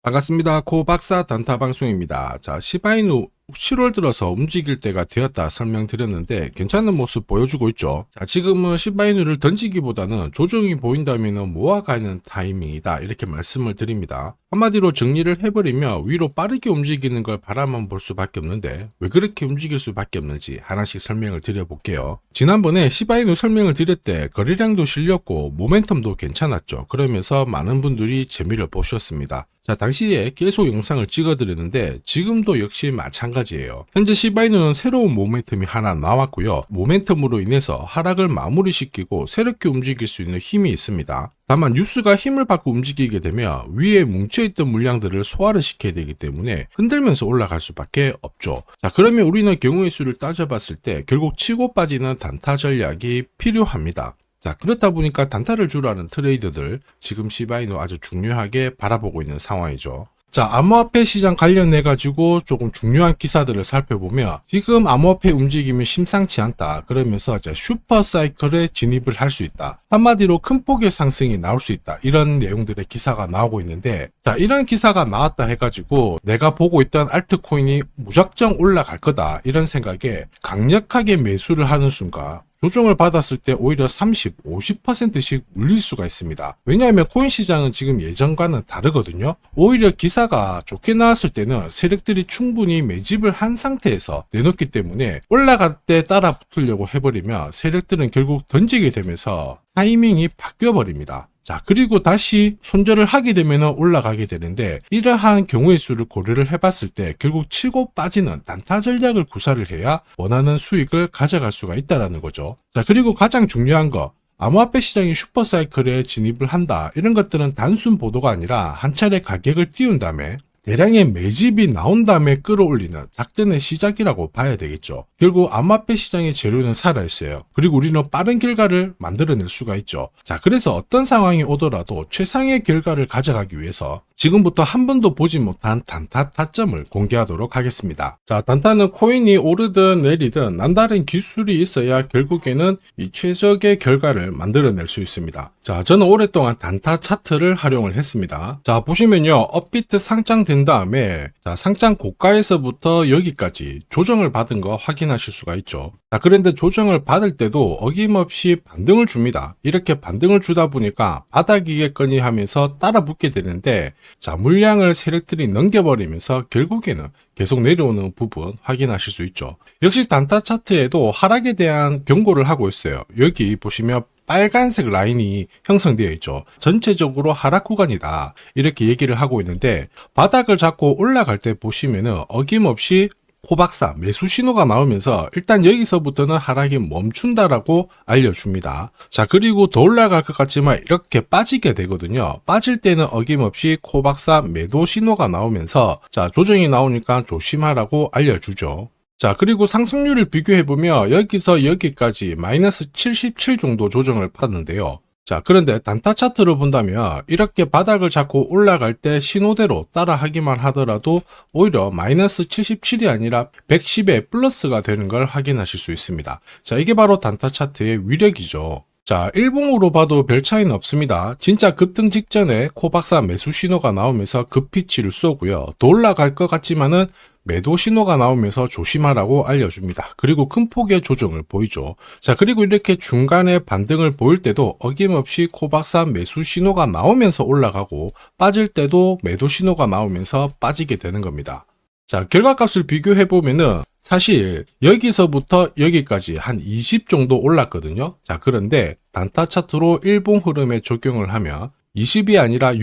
반갑습니다. 코박사 단타방송입니다. 자, 시바이누 7월 들어서 움직일 때가 되었다 설명드렸는데 괜찮은 모습 보여주고 있죠. 자, 지금은 시바이누를 던지기보다는 조정이 보인다면 모아가는 타이밍이다 이렇게 말씀을 드립니다. 한마디로 정리를 해버리며 위로 빠르게 움직이는 걸 바라만 볼 수밖에 없는데 왜 그렇게 움직일 수밖에 없는지 하나씩 설명을 드려볼게요. 지난번에 시바이누 설명을 드릴 때 거래량도 실렸고 모멘텀도 괜찮았죠. 그러면서 많은 분들이 재미를 보셨습니다. 자, 당시에 계속 영상을 찍어드렸는데 지금도 역시 마찬가지예요. 현재 시바이누는 새로운 모멘텀이 하나 나왔고요. 모멘텀으로 인해서 하락을 마무리시키고 새롭게 움직일 수 있는 힘이 있습니다. 다만 뉴스가 힘을 받고 움직이게 되면 위에 뭉쳐있던 물량들을 소화를 시켜야 되기 때문에 흔들면서 올라갈 수밖에 없죠. 자, 그러면 우리는 경우의 수를 따져봤을 때 결국 치고 빠지는 단타 전략이 필요합니다. 자, 그렇다 보니까 단타를 주라는 트레이더들 지금 시바이누 아주 중요하게 바라보고 있는 상황이죠. 자, 암호화폐 시장 관련해 가지고 조금 중요한 기사들을 살펴보면 지금 암호화폐 움직임이 심상치 않다. 그러면서 이제 슈퍼 사이클에 진입을 할 수 있다. 한마디로 큰 폭의 상승이 나올 수 있다. 이런 내용들의 기사가 나오고 있는데, 자, 이런 기사가 나왔다 해가지고 내가 보고 있던 알트코인이 무작정 올라갈 거다. 이런 생각에 강력하게 매수를 하는 순간 조정을 받았을 때 오히려 30, 50%씩 물릴 수가 있습니다. 왜냐하면 코인 시장은 지금 예전과는 다르거든요. 오히려 기사가 좋게 나왔을 때는 세력들이 충분히 매집을 한 상태에서 내놓기 때문에 올라갈 때 따라 붙으려고 해버리면 세력들은 결국 던지게 되면서 타이밍이 바뀌어버립니다. 자, 그리고 다시 손절을 하게 되면 올라가게 되는데 이러한 경우의 수를 고려를 해봤을 때 결국 치고 빠지는 단타 전략을 구사를 해야 원하는 수익을 가져갈 수가 있다는 거죠. 자, 그리고 가장 중요한 거, 암호화폐 시장이 슈퍼사이클에 진입을 한다. 이런 것들은 단순 보도가 아니라 한 차례 가격을 띄운 다음에 대량의 매집이 나온 다음에 끌어올리는 작전의 시작이라고 봐야 되겠죠. 결국 암호화폐 시장의 재료는 살아있어요. 그리고 우리는 빠른 결과를 만들어낼 수가 있죠. 자, 그래서 어떤 상황이 오더라도 최상의 결과를 가져가기 위해서 지금부터 한 번도 보지 못한 단타 타점을 공개하도록 하겠습니다. 자, 단타는 코인이 오르든 내리든 남다른 기술이 있어야 결국에는 이 최적의 결과를 만들어낼 수 있습니다. 자, 저는 오랫동안 단타 차트를 활용을 했습니다. 자, 보시면요, 업비트 상장된 다음에 자, 상장 고가에서부터 여기까지 조정을 받은 거 확인하실 수가 있죠. 자, 그런데 조정을 받을 때도 어김없이 반등을 줍니다. 이렇게 반등을 주다 보니까 바닥이겠거니 하면서 따라 붙게 되는데, 자, 물량을 세력들이 넘겨버리면서 결국에는 계속 내려오는 부분 확인하실 수 있죠. 역시 단타 차트에도 하락에 대한 경고를 하고 있어요. 여기 보시면 빨간색 라인이 형성되어 있죠. 전체적으로 하락 구간이다. 이렇게 얘기를 하고 있는데 바닥을 잡고 올라갈 때 보시면은 어김없이 코박사 매수 신호가 나오면서 일단 여기서부터는 하락이 멈춘다라고 알려줍니다. 자, 그리고 더 올라갈 것 같지만 이렇게 빠지게 되거든요. 빠질 때는 어김없이 코박사 매도 신호가 나오면서 자, 조정이 나오니까 조심하라고 알려주죠. 자, 그리고 상승률을 비교해보면 여기서 여기까지 마이너스 77 정도 조정을 받았는데요. 자, 그런데 단타 차트를 본다면 이렇게 바닥을 잡고 올라갈 때 신호대로 따라하기만 하더라도 오히려 마이너스 77이 아니라 110의 플러스가 되는 걸 확인하실 수 있습니다. 자, 이게 바로 단타 차트의 위력이죠. 자, 일봉으로 봐도 별 차이는 없습니다. 진짜 급등 직전에 코박사 매수 신호가 나오면서 급피치를 쏘고요. 더 올라갈 것 같지만은 매도 신호가 나오면서 조심하라고 알려줍니다. 그리고 큰 폭의 조정을 보이죠. 자, 그리고 이렇게 중간에 반등을 보일 때도 어김없이 코박사 매수 신호가 나오면서 올라가고 빠질 때도 매도 신호가 나오면서 빠지게 되는 겁니다. 자, 결과값을 비교해보면은 사실 여기서부터 여기까지 한 20 정도 올랐거든요. 자, 그런데 단타 차트로 일봉 흐름에 적용을 하면 20이 아니라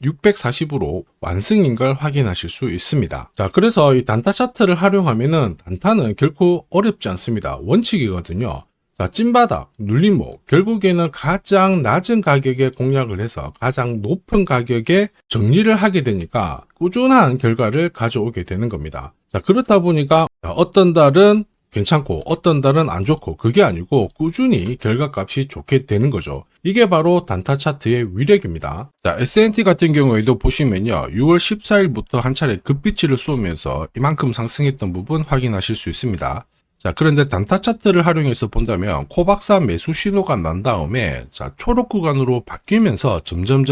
640으로 완승인 걸 확인하실 수 있습니다. 자, 그래서 이 단타 차트를 활용하면은 단타는 결코 어렵지 않습니다. 원칙이거든요. 자, 찐바닥, 눌림목, 결국에는 가장 낮은 가격에 공략을 해서 가장 높은 가격에 정리를 하게 되니까 꾸준한 결과를 가져오게 되는 겁니다. 자, 그렇다 보니까 어떤 달은 괜찮고 어떤 달은 안 좋고 그게 아니고 꾸준히 결과값이 좋게 되는 거죠. 이게 바로 단타 차트의 위력입니다. 자, S&T 같은 경우에도 보시면요, 6월 14일부터 한 차례 급비치를 쏘면서 이만큼 상승했던 부분 확인하실 수 있습니다. 자, 그런데 단타 차트를 활용해서 본다면 코박사 매수 신호가 난 다음에 자, 초록 구간으로 바뀌면서 점점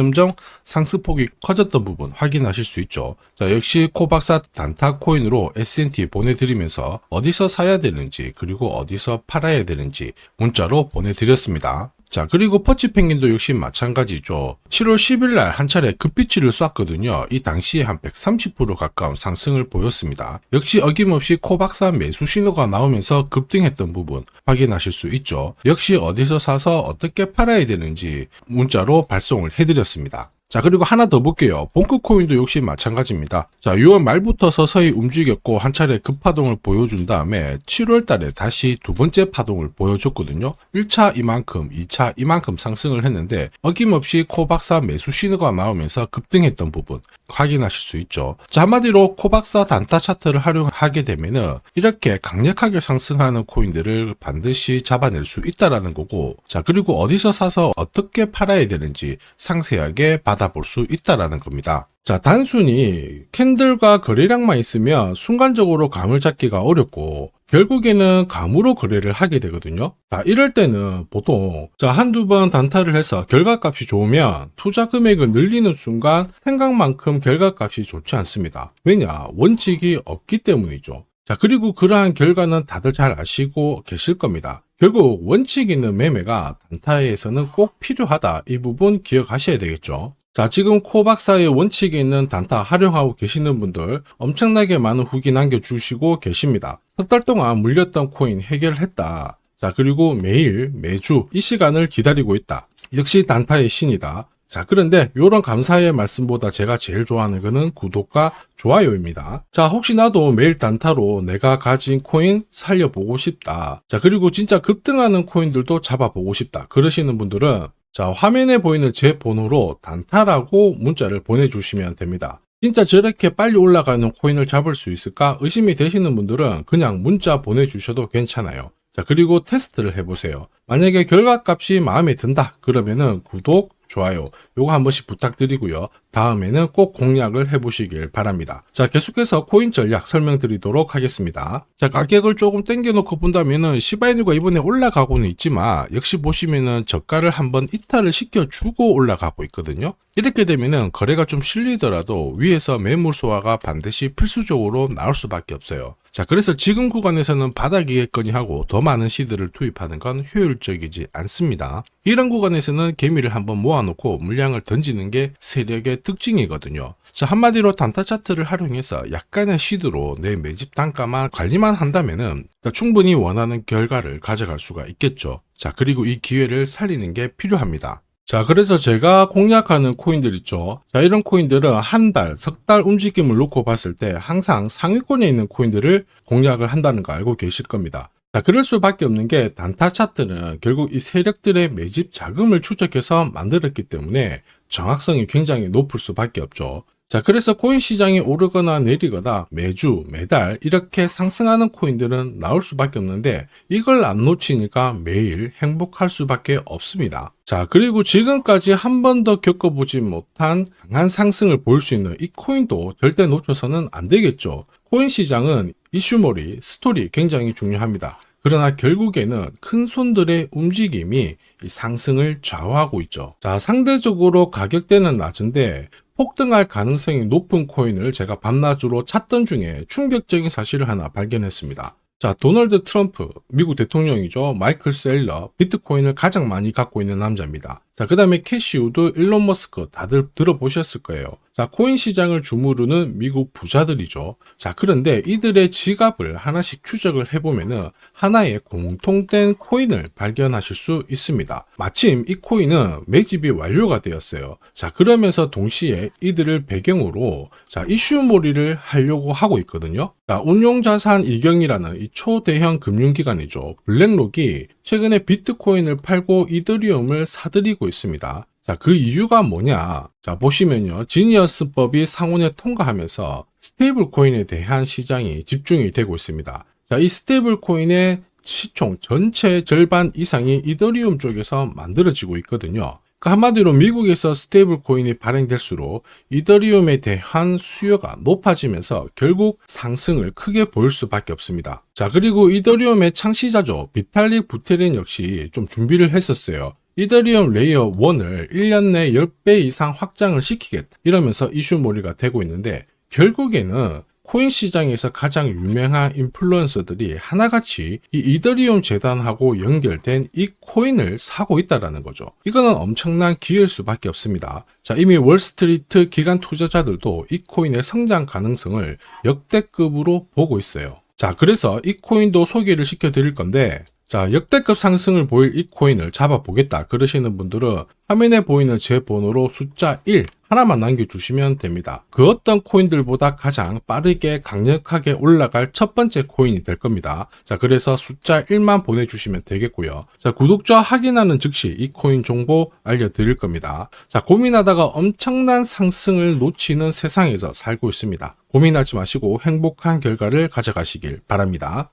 상승폭이 커졌던 부분 확인하실 수 있죠. 자, 역시 코박사 단타 코인으로 S&T 보내드리면서 어디서 사야 되는지 그리고 어디서 팔아야 되는지 문자로 보내드렸습니다. 자, 그리고 퍼치펭귄도 역시 마찬가지죠. 7월 10일 날 한 차례 급비치를 쐈거든요. 이 당시에 한 130% 가까운 상승을 보였습니다. 역시 어김없이 코박사 매수 신호가 나오면서 급등했던 부분 확인하실 수 있죠. 역시 어디서 사서 어떻게 팔아야 되는지 문자로 발송을 해드렸습니다. 자, 그리고 하나 더 볼게요. 봉크코인도 역시 마찬가지입니다. 자, 6월 말부터 서서히 움직였고 한 차례 급파동을 보여준 다음에 7월 달에 다시 두 번째 파동을 보여줬거든요. 1차 이만큼, 2차 이만큼 상승을 했는데 어김없이 코박사 매수 신호가 나오면서 급등했던 부분 확인하실 수 있죠. 자, 한마디로 코박사 단타 차트를 활용하게 되면은 이렇게 강력하게 상승하는 코인들을 반드시 잡아낼 수 있다라는 거고, 자, 그리고 어디서 사서 어떻게 팔아야 되는지 상세하게 받아볼 수 있다라는 겁니다. 자, 단순히 캔들과 거래량만 있으면 순간적으로 감을 잡기가 어렵고 결국에는 감으로 거래를 하게 되거든요. 자, 이럴 때는 보통 한두 번 단타를 해서 결과값이 좋으면 투자 금액을 늘리는 순간 생각만큼 결과값이 좋지 않습니다. 왜냐? 원칙이 없기 때문이죠. 자, 그리고 그러한 결과는 다들 잘 아시고 계실 겁니다. 결국 원칙 있는 매매가 단타에서는 꼭 필요하다. 이 부분 기억하셔야 되겠죠. 자, 지금 코박사의 원칙이 있는 단타 활용하고 계시는 분들 엄청나게 많은 후기 남겨주시고 계십니다. 석 달 동안 물렸던 코인 해결했다. 자, 그리고 매일, 매주 이 시간을 기다리고 있다. 역시 단타의 신이다. 자, 그런데 이런 감사의 말씀보다 제가 제일 좋아하는 거는 구독과 좋아요입니다. 자, 혹시 나도 매일 단타로 내가 가진 코인 살려보고 싶다. 자, 그리고 진짜 급등하는 코인들도 잡아보고 싶다. 그러시는 분들은 자, 화면에 보이는 제 번호로 단타라고 문자를 보내주시면 됩니다. 진짜 저렇게 빨리 올라가는 코인을 잡을 수 있을까 의심이 되시는 분들은 그냥 문자 보내주셔도 괜찮아요. 자, 그리고 테스트를 해보세요. 만약에 결과값이 마음에 든다 그러면은 구독, 좋아요 요거 한 번씩 부탁드리고요. 다음에는 꼭 공략을 해보시길 바랍니다. 자, 계속해서 코인 전략 설명드리도록 하겠습니다. 자, 가격을 조금 땡겨놓고 본다면은 시바이누가 이번에 올라가고는 있지만 역시 보시면은 저가를 한번 이탈을 시켜주고 올라가고 있거든요. 이렇게 되면은 거래가 좀 실리더라도 위에서 매물 소화가 반드시 필수적으로 나올 수밖에 없어요. 자, 그래서 지금 구간에서는 바닥이겠거니 하고 더 많은 시드를 투입하는 건 효율적이지 않습니다. 이런 구간에서는 개미를 한번 모아놓고 물량을 던지는 게 세력의 특징이거든요. 자, 한마디로 단타 차트를 활용해서 약간의 시드로 내 매집 단가만 관리만 한다면은 충분히 원하는 결과를 가져갈 수가 있겠죠. 자, 그리고 이 기회를 살리는 게 필요합니다. 자, 그래서 제가 공략하는 코인들 있죠. 자, 이런 코인들은 한 달, 석 달 움직임을 놓고 봤을 때 항상 상위권에 있는 코인들을 공략을 한다는 거 알고 계실 겁니다. 자, 그럴 수밖에 없는 게 단타 차트는 결국 이 세력들의 매집 자금을 추적해서 만들었기 때문에 정확성이 굉장히 높을 수밖에 없죠. 자, 그래서 코인 시장이 오르거나 내리거나 매주, 매달 이렇게 상승하는 코인들은 나올 수밖에 없는데 이걸 안 놓치니까 매일 행복할 수밖에 없습니다. 자, 그리고 지금까지 한 번도 겪어보지 못한 강한 상승을 보일 수 있는 이 코인도 절대 놓쳐서는 안 되겠죠. 코인 시장은 이슈몰이, 스토리 굉장히 중요합니다. 그러나 결국에는 큰 손들의 움직임이 이 상승을 좌우하고 있죠. 자, 상대적으로 가격대는 낮은데 폭등할 가능성이 높은 코인을 제가 밤낮으로 찾던 중에 충격적인 사실을 하나 발견했습니다. 자, 도널드 트럼프, 미국 대통령이죠. 마이클 셀러, 비트코인을 가장 많이 갖고 있는 남자입니다. 자, 그 다음에 캐시 우드, 일론 머스크 다들 들어보셨을 거예요. 자, 코인 시장을 주무르는 미국 부자들이죠. 자, 그런데 이들의 지갑을 하나씩 추적을 해보면은 하나의 공통된 코인을 발견하실 수 있습니다. 마침 이 코인은 매집이 완료가 되었어요. 자, 그러면서 동시에 이들을 배경으로 자, 이슈몰이를 하려고 하고 있거든요. 자, 운용자산 이경이라는 이 초대형 금융기관이죠. 블랙록이 최근에 비트코인을 팔고 이더리움을 사들이고 있습니다. 자, 그 이유가 뭐냐? 자, 보시면요. 지니어스법이 상원에 통과하면서 스테이블 코인에 대한 시장이 집중이 되고 있습니다. 자, 이 스테이블 코인의 시총 전체 절반 이상이 이더리움 쪽에서 만들어지고 있거든요. 그 한마디로 미국에서 스테이블 코인이 발행될수록 이더리움에 대한 수요가 높아지면서 결국 상승을 크게 보일 수밖에 없습니다. 자, 그리고 이더리움의 창시자죠. 비탈릭 부테린 역시 좀 준비를 했었어요. 이더리움 레이어 1을 1년 내 10배 이상 확장을 시키겠다 이러면서 이슈몰이가 되고 있는데, 결국에는 코인 시장에서 가장 유명한 인플루언서들이 하나같이 이 이더리움 재단하고 연결된 이 코인을 사고 있다라는 거죠. 이거는 엄청난 기회일 수밖에 없습니다. 자, 이미 월스트리트 기관 투자자들도 이 코인의 성장 가능성을 역대급으로 보고 있어요. 자, 그래서 이 코인도 소개를 시켜 드릴 건데, 자, 역대급 상승을 보일 이 코인을 잡아보겠다 그러시는 분들은 화면에 보이는 제 번호로 숫자 1 하나만 남겨주시면 됩니다. 그 어떤 코인들보다 가장 빠르게 강력하게 올라갈 첫 번째 코인이 될 겁니다. 자, 그래서 숫자 1만 보내주시면 되겠고요. 자, 구독자 확인하는 즉시 이 코인 정보 알려드릴 겁니다. 자, 고민하다가 엄청난 상승을 놓치는 세상에서 살고 있습니다. 고민하지 마시고 행복한 결과를 가져가시길 바랍니다.